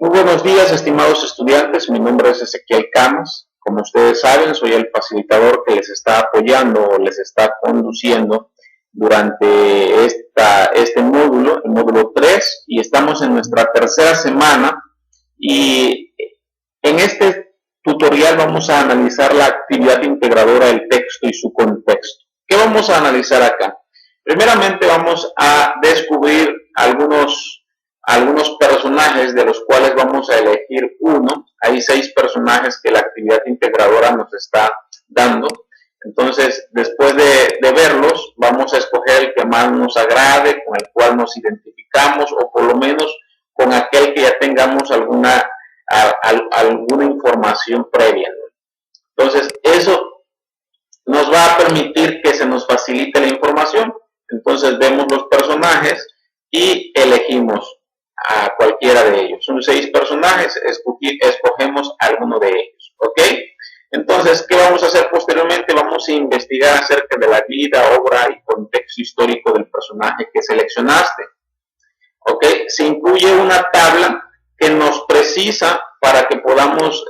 Muy buenos días, estimados estudiantes. Mi nombre es Ezequiel Camas. Como ustedes saben, soy el facilitador que les está apoyando o les está conduciendo durante este módulo, el módulo 3, y estamos en nuestra tercera semana. Y en este tutorial vamos a analizar la actividad integradora del texto y su contexto. ¿Qué vamos a analizar acá? Primeramente vamos a descubrir algunos personajes, de los cuales vamos a elegir uno. Hay 6 personajes que la actividad integradora nos está dando. Entonces, después de verlos, vamos a escoger el que más nos agrade, con el cual nos identificamos, o por lo menos con aquel que ya tengamos alguna información previa. Entonces, eso nos va a permitir que se nos facilite la información. Entonces, vemos los personajes y elegimos a cualquiera de ellos. Son 6 personajes, escogemos alguno de ellos, ¿ok? Entonces, ¿qué vamos a hacer posteriormente? Vamos a investigar acerca de la vida, obra y contexto histórico del personaje que seleccionaste, ¿ok? Se incluye una tabla que nos precisa para que podamos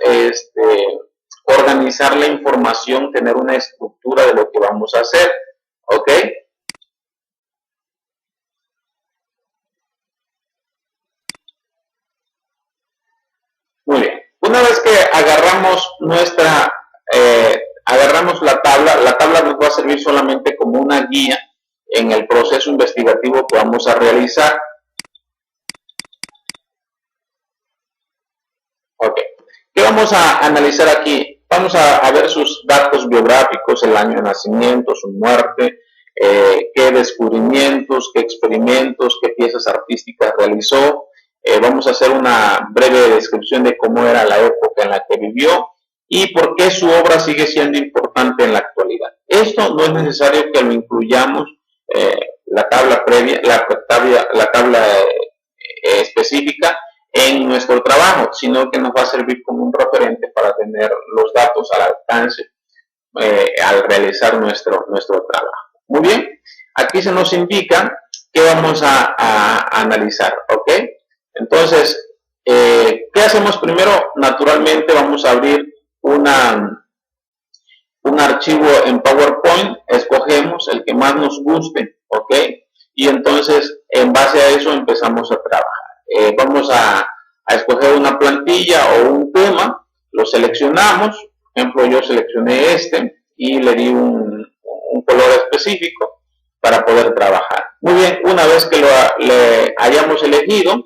organizar la información, tener una estructura de lo que vamos a hacer, ¿ok? Muy bien. Una vez que agarramos la tabla nos va a servir solamente como una guía en el proceso investigativo que vamos a realizar. Ok. ¿Qué vamos a analizar aquí? Vamos a ver sus datos biográficos, el año de nacimiento, su muerte, qué descubrimientos, qué experimentos, qué piezas artísticas realizó. Vamos a hacer una breve descripción de cómo era la época en la que vivió y por qué su obra sigue siendo importante en la actualidad. Esto no es necesario que lo incluyamos, la tabla previa, la tabla específica en nuestro trabajo, sino que nos va a servir como un referente para tener los datos al alcance al realizar nuestro trabajo. Muy bien, aquí se nos indica qué vamos a analizar, ¿ok? Entonces, ¿qué hacemos primero? Naturalmente vamos a abrir un archivo en PowerPoint, escogemos el que más nos guste, ¿ok? Y entonces, en base a eso empezamos a trabajar. Vamos a escoger una plantilla o un tema, lo seleccionamos. Por ejemplo, yo seleccioné y le di un color específico para poder trabajar. Muy bien, una vez que le hayamos elegido,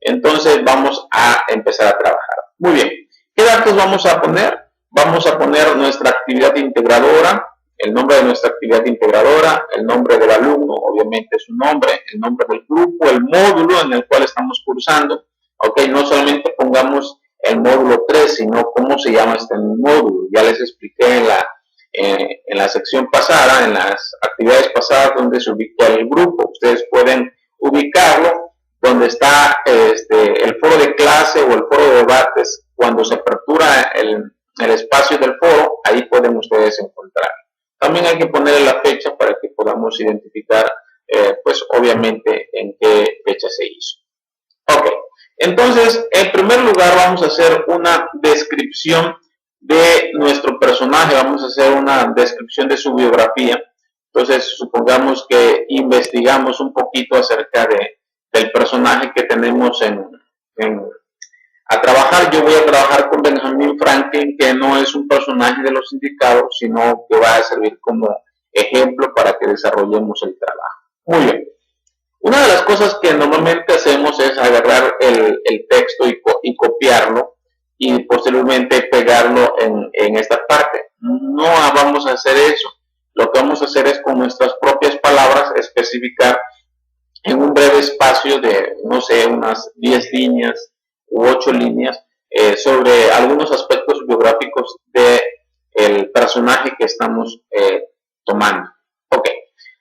entonces vamos a empezar a trabajar. Muy bien, ¿qué datos vamos a poner? Vamos a poner nuestra actividad integradora, el nombre de nuestra actividad integradora, el nombre del alumno, obviamente su nombre, el nombre del grupo, el módulo en el cual estamos cursando. Ok, no solamente pongamos el módulo 3, sino cómo se llama este módulo. Ya les expliqué en la sección pasada, en las actividades pasadas, donde se ubica el grupo. Ustedes pueden ubicarlo donde está el foro de clase o el foro de debates. Cuando se apertura el espacio del foro, ahí pueden ustedes encontrar. También hay que ponerle la fecha para que podamos identificar, pues obviamente, en qué fecha se hizo. Ok, entonces, en primer lugar vamos a hacer una descripción de nuestro personaje, vamos a hacer una descripción de su biografía. Entonces, supongamos que investigamos un poquito acerca del personaje que tenemos a trabajar. Yo voy a trabajar con Benjamin Franklin, que no es un personaje de los sindicatos, sino que va a servir como ejemplo para que desarrollemos el trabajo. Muy bien. Una de las cosas que normalmente hacemos es agarrar el texto y copiarlo y posteriormente pegarlo en esta parte. No vamos a hacer eso. Lo que vamos a hacer es con nuestras propias palabras especificar en un breve espacio de, no sé, unas 10 líneas u 8 líneas sobre algunos aspectos biográficos del personaje que estamos tomando. Ok.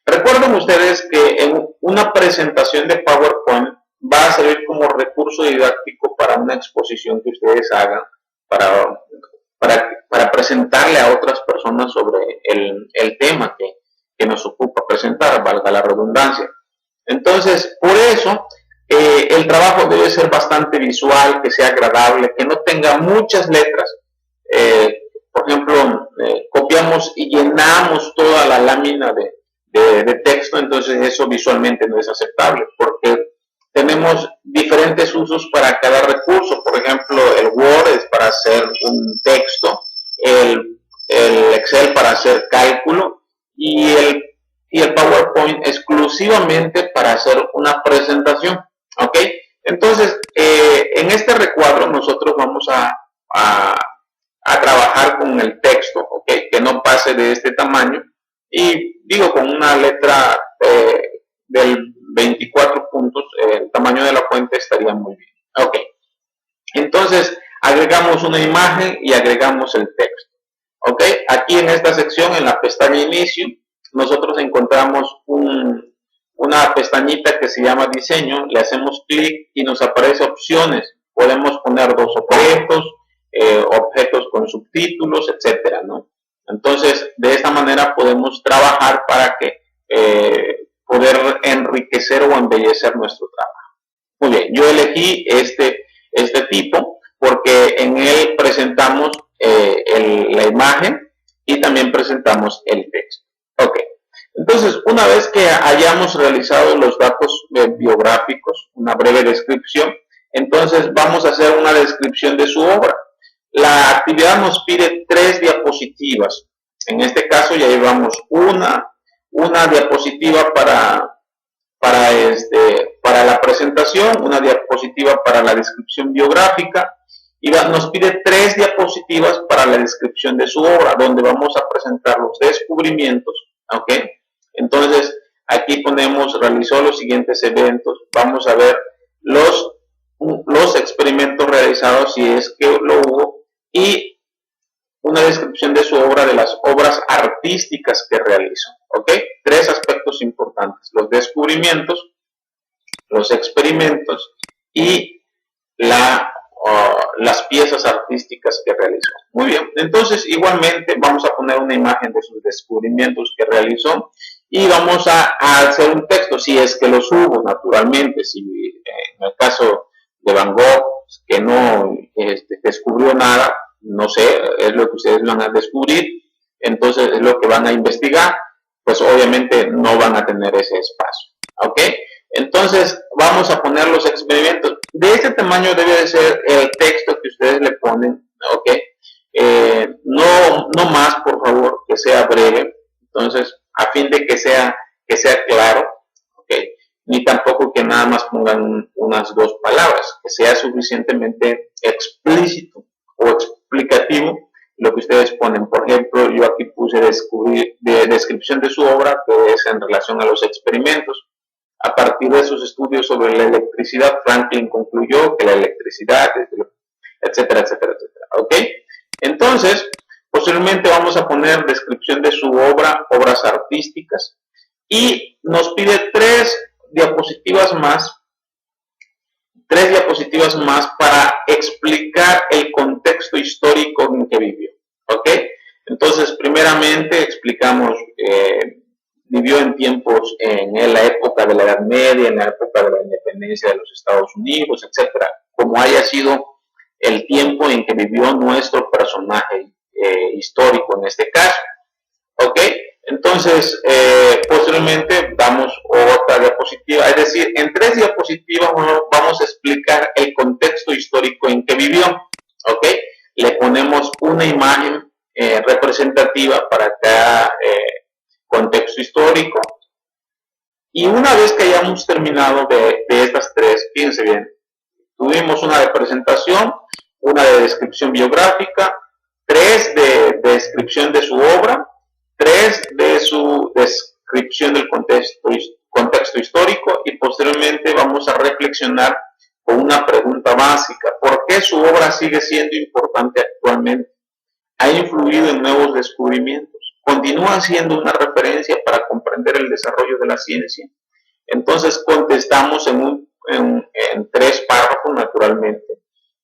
Recuerden ustedes que en una presentación de PowerPoint va a servir como recurso didáctico para una exposición que ustedes hagan para presentarle a otras personas sobre el tema que nos ocupa presentar, valga la redundancia. Entonces, por eso, El trabajo debe ser bastante visual, que sea agradable, que no tenga muchas letras. Por ejemplo, copiamos y llenamos toda la lámina de texto, entonces eso visualmente no es aceptable, porque tenemos diferentes usos para cada recurso. Por ejemplo, el Word es para hacer un texto, el Excel para hacer cálculo y el PowerPoint exclusivamente para hacer una presentación. ¿Ok? Entonces, en este recuadro nosotros vamos a trabajar con el texto, ¿ok? Que no pase de este tamaño. Y digo, con una letra del 24 puntos, el tamaño de la fuente estaría muy bien. Ok. Entonces, agregamos una imagen y agregamos el texto. Ok. Aquí en esta sección, en la pestaña inicio, nosotros encontramos una pestañita que se llama diseño, le hacemos clic y nos aparece opciones. Podemos poner dos objetos, objetos con subtítulos, etcétera, ¿no? Entonces, de esta manera podemos trabajar para que poder enriquecer o embellecer nuestro trabajo. Muy bien, yo elegí este tipo porque en él presentamos la imagen y también presentamos el texto. Ok. Entonces, una vez que hayamos realizado los datos biográficos, una breve descripción, entonces vamos a hacer una descripción de su obra. La actividad nos pide 3 diapositivas. En este caso ya llevamos una diapositiva para la presentación, una diapositiva para la descripción biográfica y nos pide 3 diapositivas para la descripción de su obra, donde vamos a presentar los descubrimientos, ¿ok? Entonces, aquí ponemos, realizó los siguientes eventos, vamos a ver los experimentos realizados, si es que lo hubo, y una descripción de su obra, de las obras artísticas que realizó, ¿ok? 3 aspectos importantes, los descubrimientos, los experimentos y las piezas artísticas que realizó. Muy bien, entonces igualmente vamos a poner una imagen de sus descubrimientos que realizó y vamos a hacer un texto, si es que los hubo, naturalmente. Si en el caso de Van Gogh, que no descubrió nada, no sé, es lo que ustedes van a descubrir, entonces es lo que van a investigar, pues obviamente no van a tener ese espacio, ¿ok? Entonces vamos a poner los experimentos. De este tamaño debe de ser el texto que ustedes le ponen, ¿ok? No más, por favor, que sea breve. Entonces, a fin de que sea claro, ¿ok? Ni tampoco que nada más pongan unas 2 palabras, que sea suficientemente explícito o explicativo lo que ustedes ponen. Por ejemplo, yo aquí puse descripción de su obra, que es en relación a los experimentos. A partir de sus estudios sobre la electricidad, Franklin concluyó que la electricidad, etcétera, etcétera, etcétera. ¿Ok? Entonces, posteriormente vamos a poner descripción de su obra, obras artísticas, y nos pide 3 diapositivas más para explicar el contexto histórico en que vivió. ¿Ok? Entonces, primeramente explicamos vivió en tiempos, en la época de la Edad Media, en la época de la independencia de los Estados Unidos, etcétera, como haya sido el tiempo en que vivió nuestro personaje histórico en este caso. ¿Ok? Entonces, posteriormente damos otra diapositiva, es decir, en 3 diapositivas vamos a explicar el contexto histórico en que vivió. ¿Ok? Le ponemos una imagen representativa para cada contexto histórico. Y una vez que hayamos terminado de estas 3, fíjense bien, tuvimos una de presentación, una de descripción biográfica, 3 de descripción de su obra, 3 de su descripción del contexto histórico, y posteriormente vamos a reflexionar con una pregunta básica: ¿por qué su obra sigue siendo importante actualmente? ¿Ha influido en nuevos descubrimientos? ¿Continúa siendo una referencia para comprender el desarrollo de la ciencia? Entonces contestamos en 3 párrafos, naturalmente,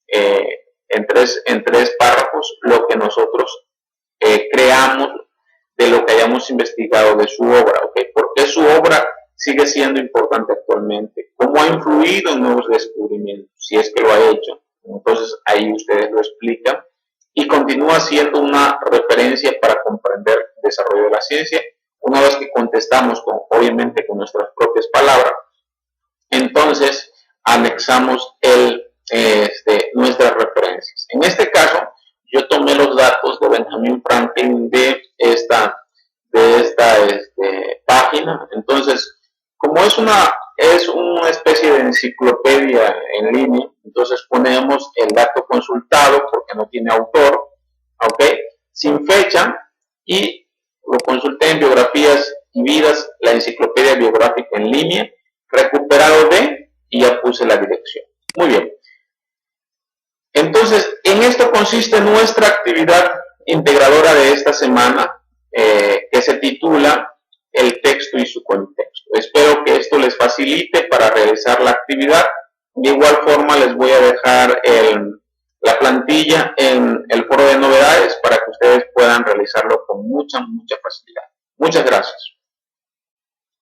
en tres párrafos, lo que nosotros creamos de lo que hayamos investigado de su obra. ¿Okay? ¿Por qué su obra sigue siendo importante actualmente, cómo ha influido en nuevos descubrimientos, si es que lo ha hecho. Entonces ahí ustedes lo explican y continúa siendo una referencia para comprender el desarrollo de la ciencia. Una vez que contestamos, obviamente con nuestras propias palabras, entonces anexamos nuestras referencias. En este caso, yo tomé los datos de Benjamin Franklin de esta página. Entonces, como es una especie de enciclopedia en línea, entonces ponemos el dato consultado porque no tiene autor, ¿ok? Sin fecha, y lo consulté en Biografías y Vidas, la enciclopedia biográfica en línea, recuperado de, y ya puse la dirección. Muy bien. Entonces, en esto consiste nuestra actividad integradora de esta semana, que se titula El texto y su contexto. Espero que esto les facilite para realizar la actividad. De igual forma, les voy a dejar la plantilla en el foro de novedades para que ustedes puedan realizarlo con mucha facilidad. Muchas gracias.